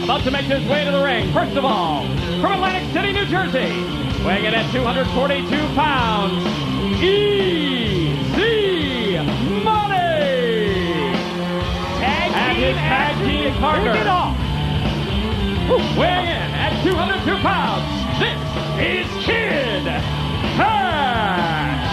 about to make his way to the ring. First of all, from Atlantic City, New Jersey, weighing in at 242 pounds, Easy Money! And his tag team partner, weighing in at 202 pounds, this is Kid Cash!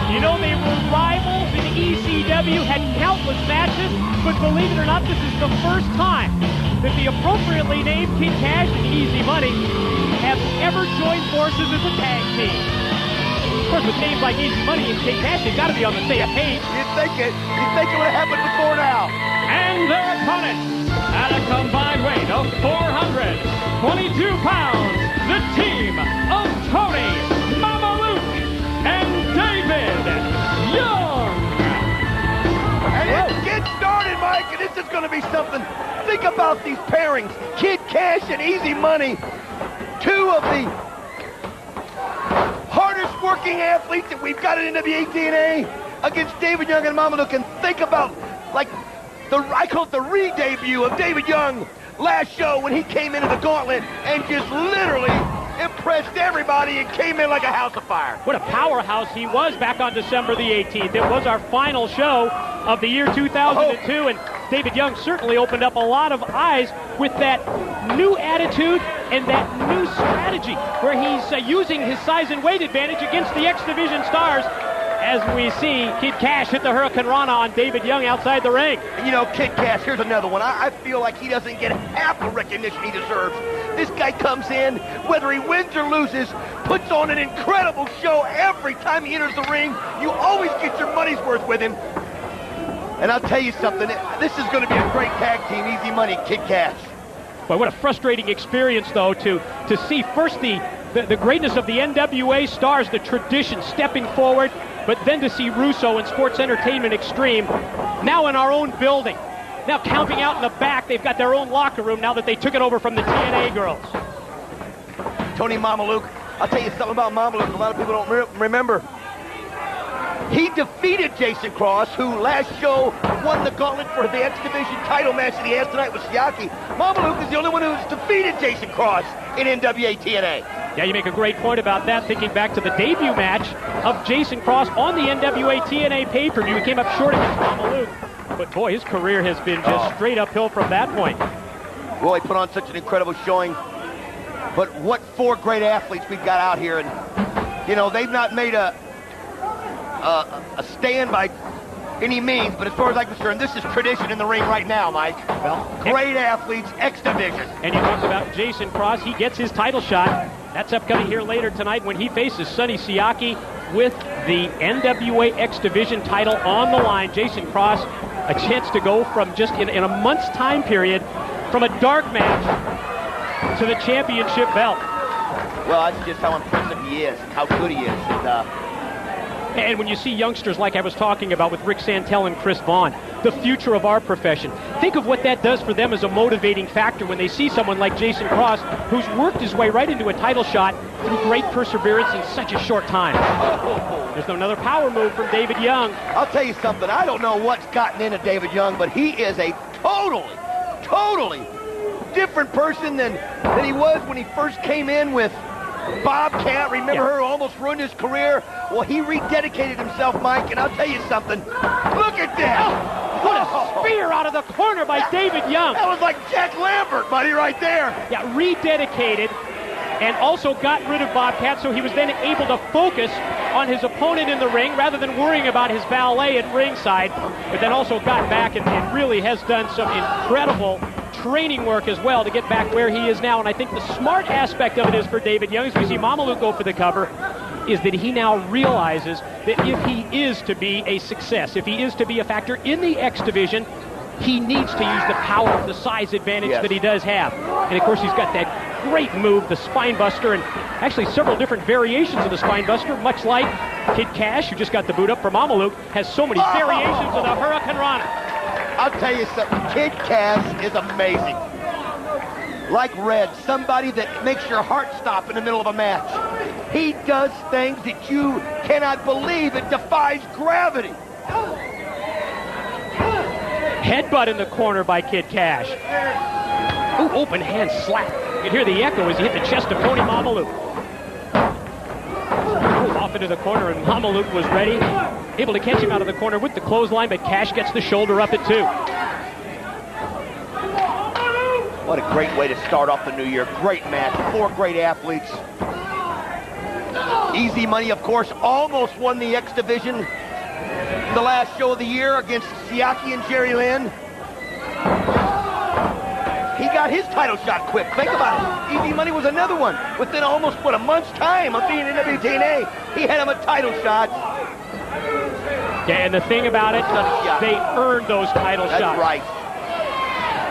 You know, they were rivals in ECW, had countless matches, but believe it or not, this is the first time that the appropriately named Kid Cash and Easy Money have ever joined forces as a tag team. Of course, with names like Easy Money and Kid Cash, they've got to be on the same page. You'd think it would have happened before now. And their opponents, at a combined weight of 422 pounds, the team of Tony Mamaluke and David Young. And let's get started, Mike, and this is going to be something. Think about these pairings. Kid Cash and Easy Money, two of the hardest working athletes that we've got in NWA TNA against David Young and Mamaluke. And think about, like, I call it the re-debut of David Young last show when he came into the gauntlet and just literally impressed everybody and came in like a house of fire. What a powerhouse he was back on December the 18th. It was our final show of the year 2002, and David Young certainly opened up a lot of eyes with that new attitude and that new strategy where he's using his size and weight advantage against the X Division stars. As we see Kid Cash hit the Hurricane Rana on David Young outside the ring. And you know, Kid Cash, here's another one. I feel like he doesn't get half the recognition he deserves. This guy comes in, whether he wins or loses, puts on an incredible show every time he enters the ring. You always get your money's worth with him. And I'll tell you something, this is going to be a great tag team, Easy Money, Kid Cash. Boy, what a frustrating experience, though, to see first the greatness of the NWA stars, the tradition stepping forward, but then to see Russo and Sports Entertainment Extreme now in our own building. Now camping out in the back, they've got their own locker room now that they took it over from the TNA girls. Tony Mamaluke, I'll tell you something about Mamaluke a lot of people don't remember. He defeated Jason Cross, who last show won the gauntlet for the X Division title match that he has tonight with Siaki. Mamaluke is the only one who's defeated Jason Cross in NWA TNA. Yeah, you make a great point about that, thinking back to the debut match of Jason Cross on the NWA TNA pay-per-view. He came up short against Mamaluke, but boy, his career has been just straight uphill from that point. Well, he put on such an incredible showing, but what four great athletes we've got out here, and you know, they've not made a stand by any means, but as far as I'm concerned, this is tradition in the ring right now, Mike. Well, great athletes, X Division. And you talked about Jason Cross. He gets his title shot. That's upcoming here later tonight when he faces Sonny Siaki with the NWA X Division title on the line. Jason Cross, a chance to go from just in a month's time period from a dark match to the championship belt. Well, that's just how impressive he is, how good he is. And when you see youngsters like I was talking about with Rick Santel and Chris Vaughn, the future of our profession, think of what that does for them as a motivating factor when they see someone like Jason Cross, who's worked his way right into a title shot through great perseverance in such a short time. There's another power move from David Young. I'll tell you something, I don't know what's gotten into David Young, but he is a totally different person than he was when he first came in with Bobcat. Remember her, almost ruined his career? Well, he rededicated himself, Mike, and I'll tell you something. Look at that! What a spear out of the corner by David Young. That was like Jack Lambert, buddy, right there. Yeah, rededicated and also got rid of Bobcat, so he was then able to focus on his opponent in the ring rather than worrying about his valet at ringside, but then also got back and really has done some incredible training work as well to get back where he is now. And I think the smart aspect of it is for David Young, as we see Mamaluke go for the cover, is that he now realizes that if he is to be a success, if he is to be a factor in the X Division, he needs to use the power of the size advantage that he does have. And of course, he's got that great move, the spine buster, and actually several different variations of the spine buster, much like Kid Cash, who just got the boot up from Mamaluke, has so many variations of the Hurricane Rana. I'll tell you something, Kid Cash is amazing. Like Red, somebody that makes your heart stop in the middle of a match. He does things that you cannot believe. It defies gravity. Headbutt in the corner by Kid Cash. Ooh, open hand slap. You can hear the echo as he hit the chest of Tony Mamaluke. Off into the corner, and Mamaluke was ready. Able to catch him out of the corner with the clothesline, but Cash gets the shoulder up at 2. What a great way to start off the new year. Great match. 4 great athletes. Easy Money, of course, almost won the X Division the last show of the year against Siaki and Jerry Lynn. He got his title shot quick. Think about it. Easy Money was another one. Within almost, a month's time of being in TNA, he had him a title shot. Yeah, and the thing about it, they earned those title shots. That's right.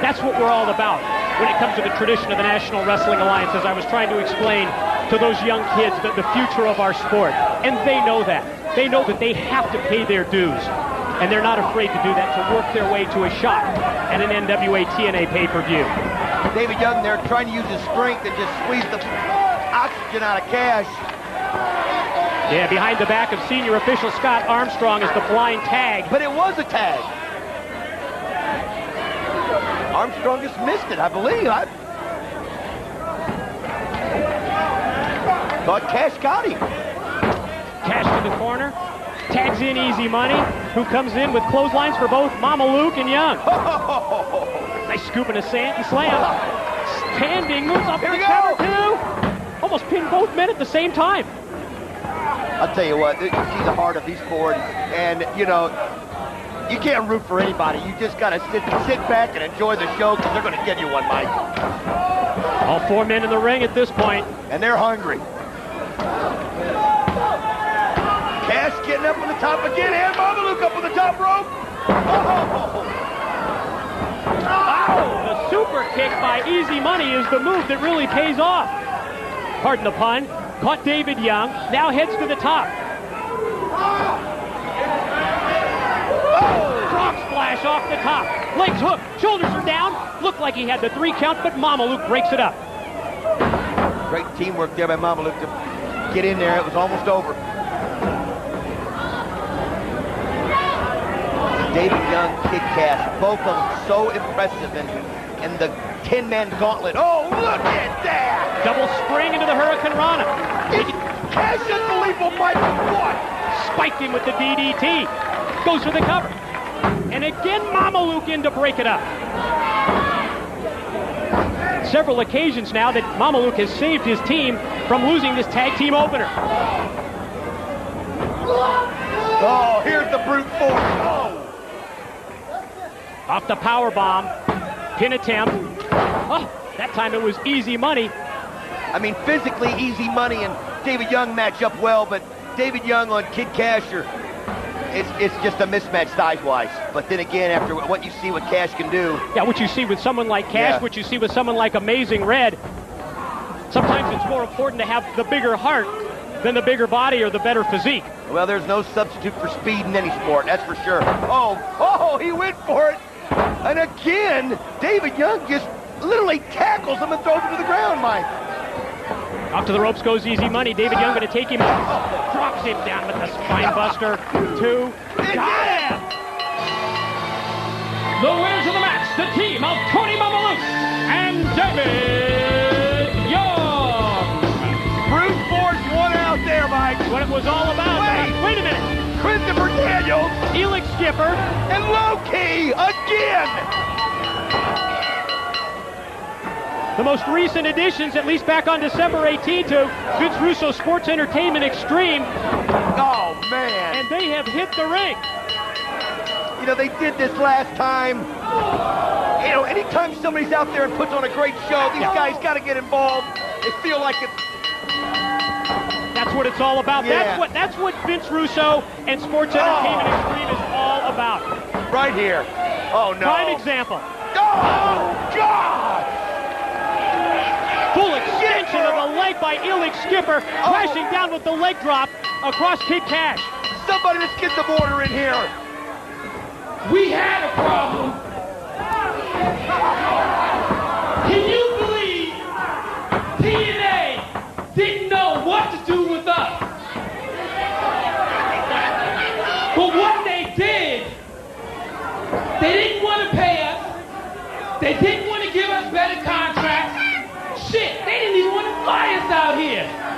That's what we're all about when it comes to the tradition of the National Wrestling Alliance, as I was trying to explain to those young kids the future of our sport. And they know that. They know that they have to pay their dues. And they're not afraid to do that, to work their way to a shot at an NWA TNA pay-per-view. David Young there trying to use his strength and just squeeze the oxygen out of Cash. Yeah, behind the back of senior official Scott Armstrong is the blind tag. But it was a tag. Armstrong just missed it, I believe. I thought Cash got him. Cash to the corner. Tags in Easy Money, who comes in with clotheslines for both Mamaluke and Young. Nice scoop and a slam. Standing, moves up to the cover too. Almost pinned both men at the same time. I'll tell you what, you see the heart of these four, and you know, you can't root for anybody. You just gotta sit back and enjoy the show, because they're gonna give you one, Mike. All 4 men in the ring at this point. And they're hungry. Cash getting up on the top again, and Mamaluke up on the top rope. Oh, the super kick by Easy Money is the move that really pays off. Pardon the pun. Caught David Young, now heads to the top. Drop splash off the top. Legs hooked, shoulders are down. Looked like he had the 3 count, but Mamaluke breaks it up. Great teamwork there by Mamaluke to get in there. It was almost over. David Young, Kid Cash, both of them so impressive in the 10-man gauntlet. Oh, look at that! Double spring into the Hurricane Rana. Cash unbelievable, Mike. What? Spiked him with the DDT. Goes for the cover. And again, Mamaluke in to break it up. Several occasions now that Mamaluke has saved his team from losing this tag team opener. Oh, here's the brute force. Oh. Off the power bomb. Pin attempt. Oh, that time it was Easy Money. I mean, physically, Easy Money and David Young match up well, but David Young on Kid Cash, it's just a mismatch size-wise. But then again, after what you see what Cash can do. Yeah, what you see with someone like Cash, what you see with someone like Amazing Red, sometimes it's more important to have the bigger heart than the bigger body or the better physique. Well, there's no substitute for speed in any sport, that's for sure. Oh, he went for it. And again, David Young just literally tackles him and throws him to the ground, Mike. Off to the ropes goes Easy Money. David Young going to take him out. Drops him down with the spine buster. 2. Got him! The winners of the match, the team of Tony Mamaluke and David Young. Brute force won out there, Mike. What it was all about. Wait a minute. Christopher Daniels. Elix Skipper. And Low-Key again. The most recent additions, at least back on December 18th, to Vince Russo Sports Entertainment Extreme. Oh, man. And they have hit the ring. You know, they did this last time. You know, anytime somebody's out there and puts on a great show, these guys got to get involved. They feel like it's... That's what it's all about. Yeah. That's what Vince Russo and Sports Entertainment Extreme is all about. Right here. Oh, no. Prime example. Oh, God! Full extension of the leg by Elix Skipper, crashing down with the leg drop across Kid Cash. Somebody, let's get some order in here. We had a problem. Can you believe TNA didn't know what to do with us? But what they did, they didn't want to pay us. They didn't want to give us better contracts. he is.